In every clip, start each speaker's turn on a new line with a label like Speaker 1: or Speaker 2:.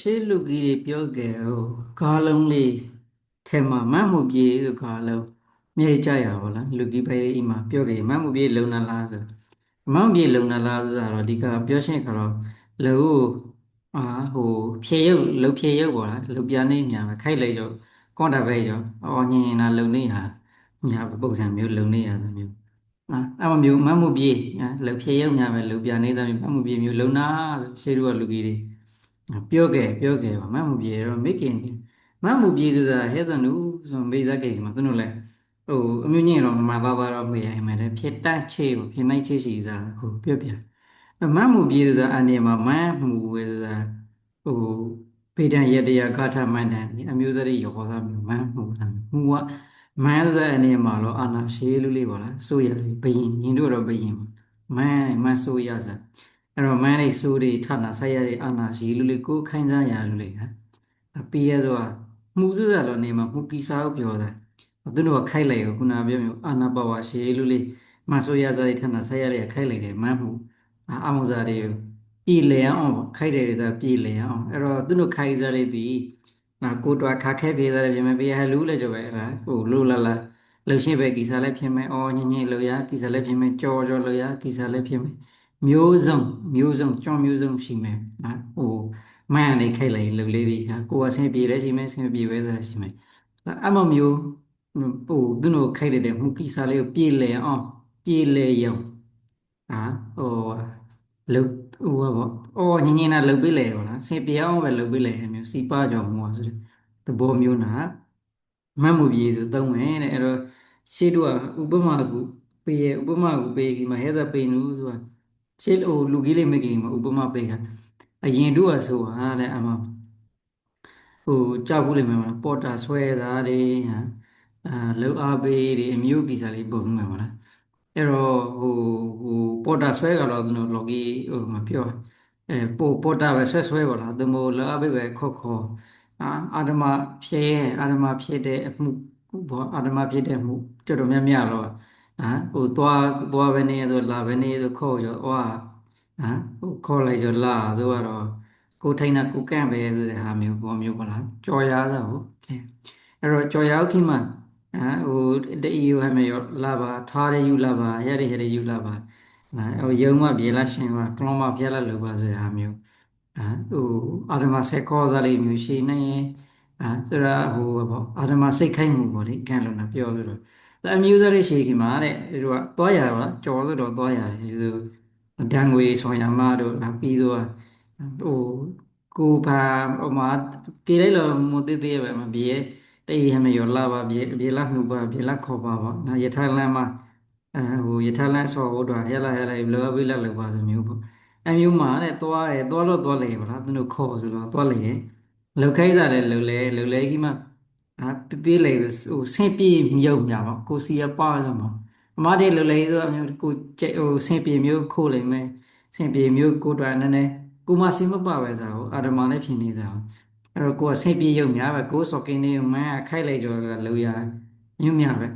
Speaker 1: ရှေးလူကြီးတွေပြောခဲ့ကားလုံးလေးထဲမှာမတ်မှုပြေဆိုကားလုံးမြေကြရပါလားလူကြီးပဲအိမ်မှာပြောခဲ့မတ်မှုပြေလုံနာလားဆိုမတ်မှုပြေလုံနာလားဆိုတာတော့ဒီကပြောရှင်းခါတော့လူအာဟိုဖြေရုပ်လှုပ်ဖြေရုပ်ပေါ့လားလှုပ်ပြနေညာပဲခိုက်လိုက်တော့ကွန်တာပဲကြောအော်ညင်ညင်လာလုံနေဟာညာပုံစံမျိုးလုံနေရသမျိုးအဲ့မမျိုးမတ်မှုပြေလှုပ်ဖြေရုပ်ညာပဲလှုပ်ပြနေသမျိုးမတ်မှုပြေမျိုးလုံနာဆိုရှေးတို့ကလူကြီးတွေ ပြောခဲ့ပါမမှုပြေတော့မိခင်မမှုပြေဆိုတာဟဲ့စနုဆိုမေးသားကိမှာသူတို့လည်းအမျိုးညင်တော့မသားသားတော့မေးရမယ်တဲ့ဖြစ်တတ်ချေဖြစ်နိုင်ချေရှိစားကိုပြောပြမမှုပြေဆိုတာအနေမှာမမှုဝေဆိုတာဟိုဗေဒံယတရာဂါထမန္တန်အမျိုးစရိရောစားမျိုးမမှုတာမှုကမန်းစအနေမှာတော့အာနာရှေးလူလေးပါလားဆိုရလေဘယင်ရင်တို့တော့ဘယင်မန်းဆိုရစားအဲ့တော့မန်းလေးစိုးတွေဌာနဆိုင်ရတဲ့အာနာရှိလူလေးကိုခိုင်းစားရလူလေးဟာအပီးရဆိုတာမှုစုရတော့နေမှာမှုကိစားကိုပြောတာသူတို့ကခိုက်လိုက်ရောခုနပြောမျိုးအာနာပါဝါရှိလူလေးမဆိုရစားတဲ့ဌာနဆိုင်ရတဲ့ခိုက်လိုက်တယ်မန်းမှုအမှုစားတွေကိုပြည်လည်အောင်ပေါ့ခိုက်တယ်ဆိုတာပြည်လည်အောင်အဲ့တော့သူတို့ခိုက်စားတဲ့ဒီကိုတွားခါခဲပြေးစားတယ်ပြင်မဲ့ပြေးဟလူလည်းကြပဲအဲ့ဒါလိုလာလာလှုပ်ရှင်းပဲကိစားလည်းဖြစ်မယ်အော်ညင်ညင်လှုပ်ရကိစားလည်းဖြစ်မယ်ကြောကြောလှုပ်ရကိစားလည်းဖြစ်မယ်မျိုးစုံကြောင်းမျိုးစုံရှိမယ်မန်းအနေခိုက်လိုက်လှုပ်လေးဒီဟာကိုယ်အဆင်ပြေလည်းရှိမယ်အဆင်ပြေပဲသာရှိမယ်အမမျိုးသူတို့ခိုက်တဲ့မူကိစားလေးကိုပြေလည်အောင်ပြေလည်ရောင်ဟာဟိုလှုပ်ပေါ့အော်ညင်ညင်လာလှုပ်ပေးလေဟောလားအဆင်ပြေအောင်ပဲလှုပ်ပေးလေမျိုးစီပါကြောင်မို့ဆိုတဲ့သဘောမျိုးနာမတ်မှုပြေဆိုသုံးမယ်တဲ့အဲ့တော့ရှေ့တို့ကဥပမာကူပေးရဥပမာကူပေးဒီမှာဟဲ့သာပေးနူဆိုတာ ရှေ့လူကြီးလေးမကင်မှာဥပမာပေးတာအရင်တို့ကဆိုဟာတဲ့အမကြောက်ဘူးလိမ့်မယ်မလားပေါ်တာဆွဲတာတွေဟာလောအားပေးတွေအမျိုးကြီးစားလေးပုံမှန်မလားအဲ့တော့ပေါ်တာဆွဲကတော့သူတို့လော်ဂီမပြောပေါ်တာပဲဆွဲပါလားသူမို့လောအားပေးပဲခေါ်အာဓမဖြစ်တဲ့အမှုဘောအာဓမဖြစ်တဲ့အမှုတော်တော်များများတော့သွားပဲနေဆိုလာပဲနေဆိုခေါ်ရောခေါ်လိုက်ဆိုလာဆိုတော့ကိုထိုင်တာကိုကန့်ပဲဆိုတဲ့ဟာမျိုးပေါ်မျိုးပါလားကြော်ရတာဟုတ်ကဲအဲ့တော့ကြော်ရခိမှတေးယူဟမယ်ရောလာပါထားရယူလာပါရယူလာပါယုံမပြေလာရှင်ကကလောမပြလာလို့ပါဆိုတဲ့ဟာမျိုးအာဓမဆက်ခေါ်စားလေးမျိုးရှိနေဆိုတာပေါ့အာဓမစိတ်ခိုက်မှုပေါ့လေကန့်လို့နာပြောဆိုတော့အမျိုးသားလေးရှိခင်မှာတဲ့သူတို့ကသွားရပါကြော်ဆိုတော့သွားရတယ်သူဒံငွေဆောင်ရမတို့ပြီးတော့ဟိုကိုပါဟိုမှာကေလိုက်လို့မသိသေးပဲမပြေတေးဟမယောလာပါပြေလာနှုပါပြေလာခေါ်ပါပေါ့နော်ယထာလမ်းမှာယထာလမ်းဆော်ဖို့တော့ဟဲ့လာလောဘိလာလို့ပါဆိုမျိုးပေါ့အမျိုးမှာတဲ့သွားတော့သွားလေပါလားသူတို့ခေါ်ဆိုတော့သွားလေလောက်ခိုင်းစားတယ်လှုပ်လဲကြီးမှပြေးလေဆင့်ပြေးမြုပ်ညာပေါ့ကိုစီရပါဆိုမှာအမတဲ့လှုပ်လဲဆိုအမျိုးကိုဆင့်ပြေးမျိုးခိုးလိမ့်မယ်ဆင့်ပြေးမျိုးကိုတွားနည်းနည်းကိုမစီမပါပဲစားဟုတ်အာရမလည်းဖြစ်နေတာအဲ့တော့ကိုကဆင့်ပြေးရုံများပဲကိုစော်ကင်းနေမန်းခိုက်လိုက်တော့လှုပ်ရညွှများပဲ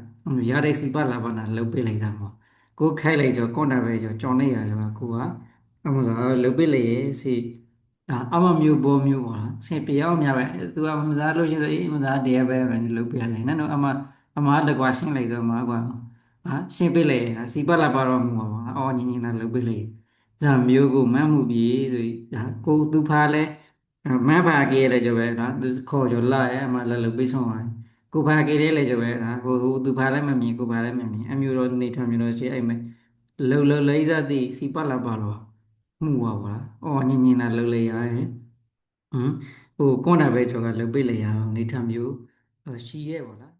Speaker 1: ရတဲ့စီပါလာပါနာလှုပ်ပေးလိုက်တာပေါ့ကိုခိုက်လိုက်တော့ကွန်တာပဲကြောင်းနေရဆိုတော့ကိုကအမှစားလှုပ်ပေးလိုက်ရဲ့စီအမမျိုးဘောမျိုးပေါ့လားဆင်ပြေအောင်များပဲသူကမစားလို့ရှိရင်အေးမစားတရားပဲလှုပ်ပေးလိုက်နော်အမတကွာရှင်းလိုက်တော့မှာကွာရှင်းပေးလိုက်စီပါလာပါတော့မှာပါအော်ညင်ညင်လာလှုပ်ပေးလိုက်ဇာမျိုးကိုမမ်းမှုပြေဆိုကိုသူဖာလဲမန်းဖာကေးရဲကြပဲနော်သူခေါ်ကြလာရဲ့အမလှုပ်ပေးဆုံးပါကိုဖာကေးရဲလဲကြပဲသူဖာလဲမမြင်ကိုဖာလဲမမြင်အမျိုးတော့နေထောင်မျိုးတော့ရှိအဲ့မဲ့လှုပ်လေးစားသည်စီပါလာပါတော့မှုပါပါအော်ညင်ညင်လာလှုပ်လိုက်ရဲ့ဟမ်ကွန်တာပဲကျော်ကလှုပ်ပေးလိုက်ရအောင်နေထမျိုးရှိရဲ့ပေါ့လား